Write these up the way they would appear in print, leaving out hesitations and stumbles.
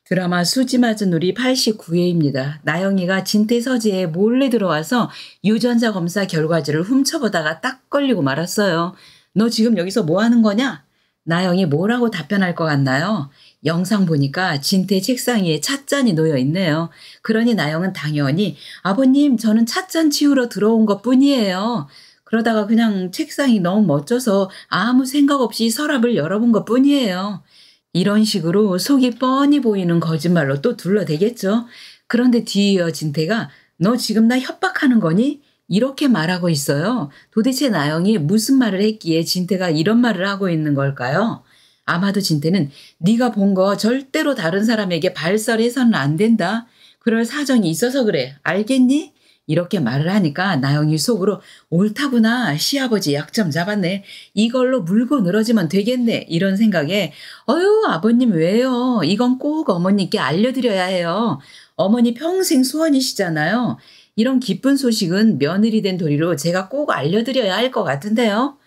드라마 수지 맞은 우리 89회입니다. 나영이가 진태 서재에 몰래 들어와서 유전자 검사 결과지를 훔쳐보다가 딱 걸리고 말았어요. 너 지금 여기서 뭐 하는 거냐? 나영이 뭐라고 답변할 것 같나요? 영상 보니까 진태 책상 위에 찻잔이 놓여 있네요. 그러니 나영은 당연히 아버님 저는 찻잔 치우러 들어온 것 뿐이에요. 그러다가 그냥 책상이 너무 멋져서 아무 생각 없이 서랍을 열어본 것 뿐이에요. 이런 식으로 속이 뻔히 보이는 거짓말로 또 둘러대겠죠. 그런데 뒤이어 진태가 너 지금 나 협박하는 거니? 이렇게 말하고 있어요. 도대체 나영이 무슨 말을 했기에 진태가 이런 말을 하고 있는 걸까요? 아마도 진태는 네가 본 거 절대로 다른 사람에게 발설해서는 안 된다. 그럴 사정이 있어서 그래. 알겠니? 이렇게 말을 하니까 나영이 속으로 옳다구나. 시아버지 약점 잡았네. 이걸로 물고 늘어지면 되겠네. 이런 생각에 어휴 아버님 왜요? 이건 꼭 어머니께 알려드려야 해요. 어머니 평생 소원이시잖아요. 이런 기쁜 소식은 며느리 된 도리로 제가 꼭 알려드려야 할 것 같은데요.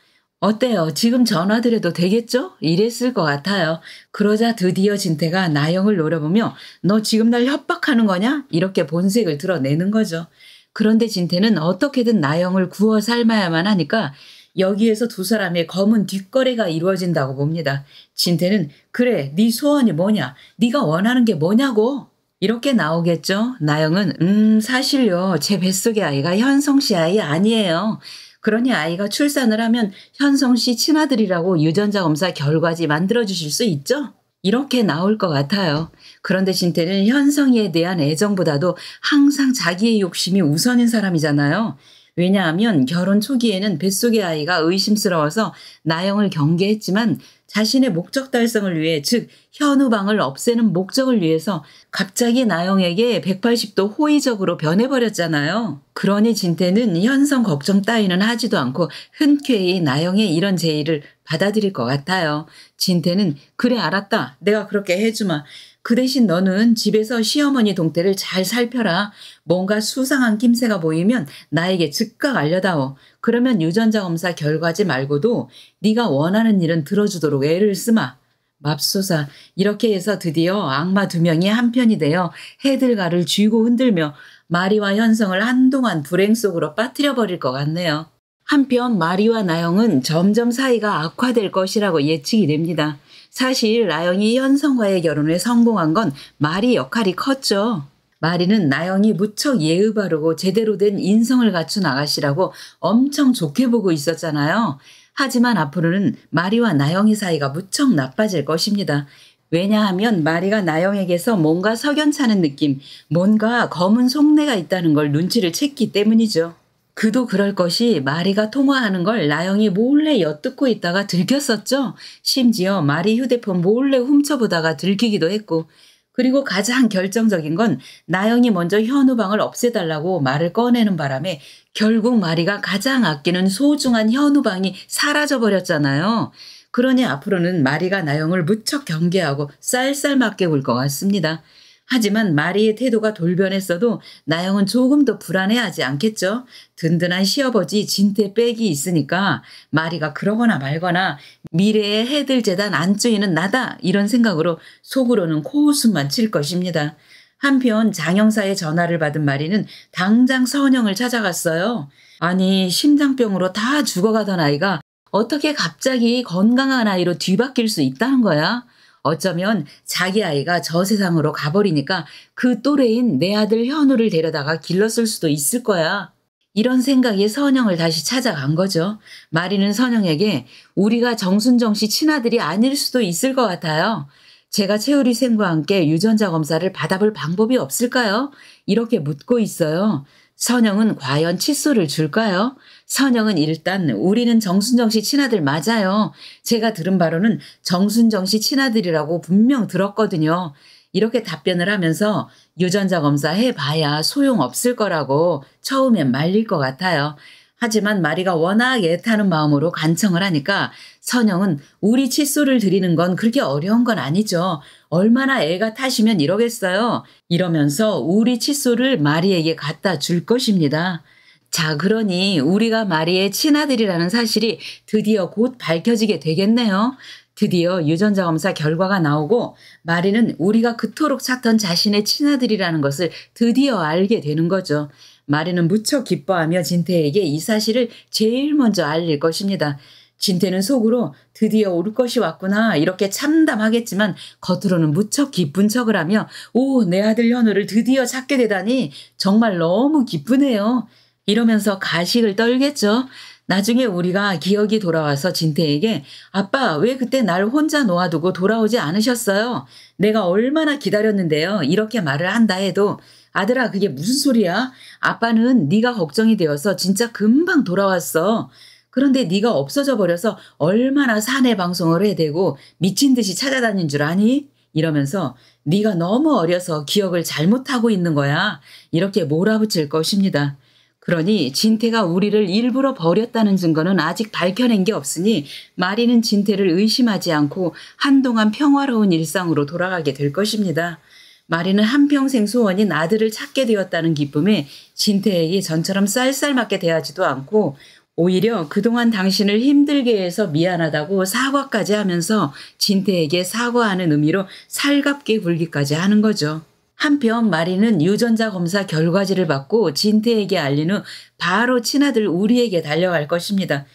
어때요? 지금 전화드려도 되겠죠? 이랬을 것 같아요. 그러자 드디어 진태가 나영을 노려보며 너 지금 날 협박하는 거냐? 이렇게 본색을 드러내는 거죠. 그런데 진태는 어떻게든 나영을 구워 삶아야만 하니까 여기에서 두 사람의 검은 뒷거래가 이루어진다고 봅니다. 진태는 그래 네 소원이 뭐냐? 네가 원하는 게 뭐냐고? 이렇게 나오겠죠. 나영은 사실요 제 뱃속의 아이가 현성 씨 아이 아니에요. 그러니 아이가 출산을 하면 현성 씨 친아들이라고 유전자 검사 결과지 만들어주실 수 있죠? 이렇게 나올 것 같아요. 그런데 진태는 현성이에 대한 애정보다도 항상 자기의 욕심이 우선인 사람이잖아요. 왜냐하면 결혼 초기에는 뱃속의 아이가 의심스러워서 나영을 경계했지만 자신의 목적 달성을 위해 즉 현우방을 없애는 목적을 위해서 갑자기 나영에게 180도 호의적으로 변해버렸잖아요. 그러니 진태는 현성 걱정 따위는 하지도 않고 흔쾌히 나영의 이런 제의를 받아들일 것 같아요. 진태는 그래 알았다. 내가 그렇게 해주마. 그 대신 너는 집에서 시어머니 동태를 잘 살펴라. 뭔가 수상한 낌새가 보이면 나에게 즉각 알려다오. 그러면 유전자 검사 결과지 말고도 네가 원하는 일은 들어주도록 애를 쓰마. 맙소사 이렇게 해서 드디어 악마 두 명이 한편이 되어 해들가를 쥐고 흔들며 마리와 현성을 한동안 불행 속으로 빠뜨려버릴 것 같네요. 한편 마리와 나영은 점점 사이가 악화될 것이라고 예측이 됩니다. 사실 나영이 현성과의 결혼에 성공한 건 마리 역할이 컸죠. 마리는 나영이 무척 예의 바르고 제대로 된 인성을 갖춘 아가씨라고 엄청 좋게 보고 있었잖아요. 하지만 앞으로는 마리와 나영이 사이가 무척 나빠질 것입니다. 왜냐하면 마리가 나영에게서 뭔가 석연찮은 느낌, 뭔가 검은 속내가 있다는 걸 눈치를 챘기 때문이죠. 그도 그럴 것이 마리가 통화하는 걸 나영이 몰래 엿듣고 있다가 들켰었죠. 심지어 마리 휴대폰 몰래 훔쳐보다가 들키기도 했고 그리고 가장 결정적인 건 나영이 먼저 현우방을 없애달라고 말을 꺼내는 바람에 결국 마리가 가장 아끼는 소중한 현우방이 사라져버렸잖아요. 그러니 앞으로는 마리가 나영을 무척 경계하고 쌀쌀맞게 굴 것 같습니다. 하지만 마리의 태도가 돌변했어도 나영은 조금 더 불안해하지 않겠죠. 든든한 시아버지 진태 빽이 있으니까 마리가 그러거나 말거나 미래의 해들재단 안주인은 나다 이런 생각으로 속으로는 코웃음만 칠 것입니다. 한편 장영사의 전화를 받은 마리는 당장 선영을 찾아갔어요. 아니 심장병으로 다 죽어가던 아이가 어떻게 갑자기 건강한 아이로 뒤바뀔 수 있다는 거야? 어쩌면 자기 아이가 저 세상으로 가버리니까 그 또래인 내 아들 현우를 데려다가 길렀을 수도 있을 거야. 이런 생각에 선영을 다시 찾아간 거죠. 마리는 선영에게 우리가 정순정 씨 친아들이 아닐 수도 있을 것 같아요. 제가 최우리 쌤과 함께 유전자 검사를 받아볼 방법이 없을까요? 이렇게 묻고 있어요. 선영은 과연 칫솔을 줄까요? 선영은 일단 우리는 정순정 씨 친아들 맞아요. 제가 들은 바로는 정순정 씨 친아들이라고 분명 들었거든요. 이렇게 답변을 하면서 유전자 검사 해봐야 소용없을 거라고 처음엔 말릴 것 같아요. 하지만 마리가 워낙 애타는 마음으로 간청을 하니까 선영은 우리 칫솔을 드리는 건 그렇게 어려운 건 아니죠. 얼마나 애가 타시면 이러겠어요. 이러면서 우리 칫솔을 마리에게 갖다 줄 것입니다. 자, 그러니 우리가 마리의 친아들이라는 사실이 드디어 곧 밝혀지게 되겠네요. 드디어 유전자 검사 결과가 나오고 마리는 우리가 그토록 찾던 자신의 친아들이라는 것을 드디어 알게 되는 거죠. 마리는 무척 기뻐하며 진태에게 이 사실을 제일 먼저 알릴 것입니다. 진태는 속으로 드디어 올 것이 왔구나 이렇게 참담하겠지만 겉으로는 무척 기쁜 척을 하며 오, 내 아들 현우를 드디어 찾게 되다니 정말 너무 기쁘네요. 이러면서 가식을 떨겠죠. 나중에 우리가 기억이 돌아와서 진태에게 아빠 왜 그때 날 혼자 놓아두고 돌아오지 않으셨어요? 내가 얼마나 기다렸는데요. 이렇게 말을 한다 해도 아들아 그게 무슨 소리야? 아빠는 네가 걱정이 되어서 진짜 금방 돌아왔어. 그런데 네가 없어져 버려서 얼마나 사내 방송을 해대고 미친 듯이 찾아다닌 줄 아니? 이러면서 네가 너무 어려서 기억을 잘못하고 있는 거야. 이렇게 몰아붙일 것입니다. 그러니 진태가 우리를 일부러 버렸다는 증거는 아직 밝혀낸 게 없으니 마리는 진태를 의심하지 않고 한동안 평화로운 일상으로 돌아가게 될 것입니다. 마리는 한평생 소원인 아들을 찾게 되었다는 기쁨에 진태에게 전처럼 쌀쌀맞게 대하지도 않고 오히려 그동안 당신을 힘들게 해서 미안하다고 사과까지 하면서 진태에게 사과하는 의미로 살갑게 굴기까지 하는 거죠. 한편 마리는 유전자 검사 결과지를 받고 진태에게 알린 후 바로 친아들 우리에게 달려갈 것입니다.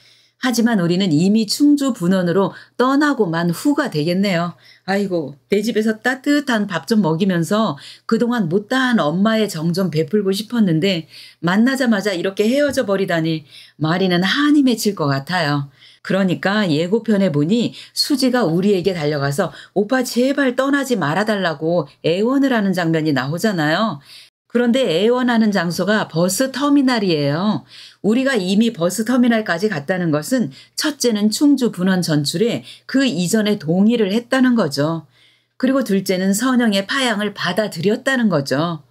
하지만 우리는 이미 충주 분원으로 떠나고 만 후가 되겠네요. 아이고 내 집에서 따뜻한 밥 좀 먹이면서 그동안 못다한 엄마의 정 좀 베풀고 싶었는데 만나자마자 이렇게 헤어져 버리다니 마리는 한이 맺힐 것 같아요. 그러니까 예고편에 보니 수지가 우리에게 달려가서 오빠 제발 떠나지 말아달라고 애원을 하는 장면이 나오잖아요. 그런데 애원하는 장소가 버스 터미널이에요. 우리가 이미 버스 터미널까지 갔다는 것은 첫째는 충주 분원 전출에 그 이전에 동의를 했다는 거죠. 그리고 둘째는 선영의 파양을 받아들였다는 거죠.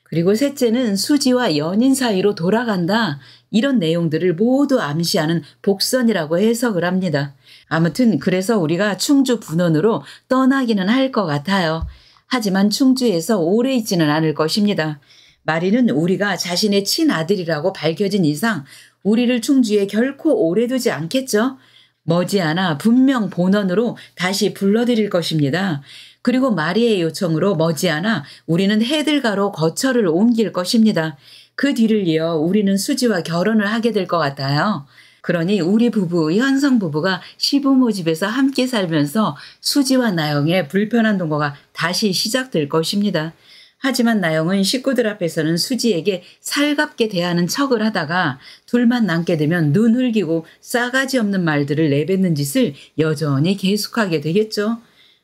그리고 셋째는 수지와 연인 사이로 돌아간다. 이런 내용들을 모두 암시하는 복선이라고 해석을 합니다. 아무튼 그래서 우리가 충주 분원으로 떠나기는 할 것 같아요. 하지만 충주에서 오래 있지는 않을 것입니다. 마리는 우리가 자신의 친아들이라고 밝혀진 이상 우리를 충주에 결코 오래 두지 않겠죠. 머지않아 분명 본원으로 다시 불러들일 것입니다. 그리고 마리의 요청으로 머지않아 우리는 해들가로 거처를 옮길 것입니다. 그 뒤를 이어 우리는 수지와 결혼을 하게 될 것 같아요. 그러니 우리 부부, 현성 부부가 시부모 집에서 함께 살면서 수지와 나영의 불편한 동거가 다시 시작될 것입니다. 하지만 나영은 식구들 앞에서는 수지에게 살갑게 대하는 척을 하다가 둘만 남게 되면 눈 흘기고 싸가지 없는 말들을 내뱉는 짓을 여전히 계속하게 되겠죠.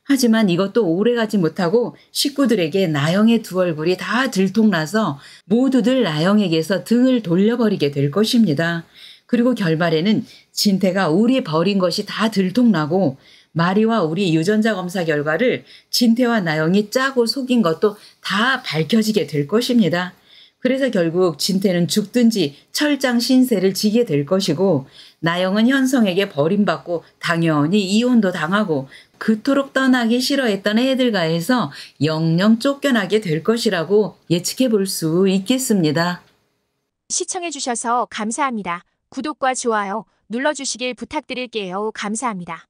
하지만 이것도 오래가지 못하고 식구들에게 나영의 두 얼굴이 다 들통나서 모두들 나영에게서 등을 돌려버리게 될 것입니다. 그리고 결말에는 진태가 우리 버린 것이 다 들통나고 마리와 우리 유전자 검사 결과를 진태와 나영이 짜고 속인 것도 다 밝혀지게 될 것입니다. 그래서 결국 진태는 죽든지 철장 신세를 지게 될 것이고 나영은 현성에게 버림받고 당연히 이혼도 당하고 그토록 떠나기 싫어했던 애들가에서 영영 쫓겨나게 될 것이라고 예측해 볼 수 있겠습니다. 시청해주셔서 감사합니다. 구독과 좋아요 눌러주시길 부탁드릴게요. 감사합니다.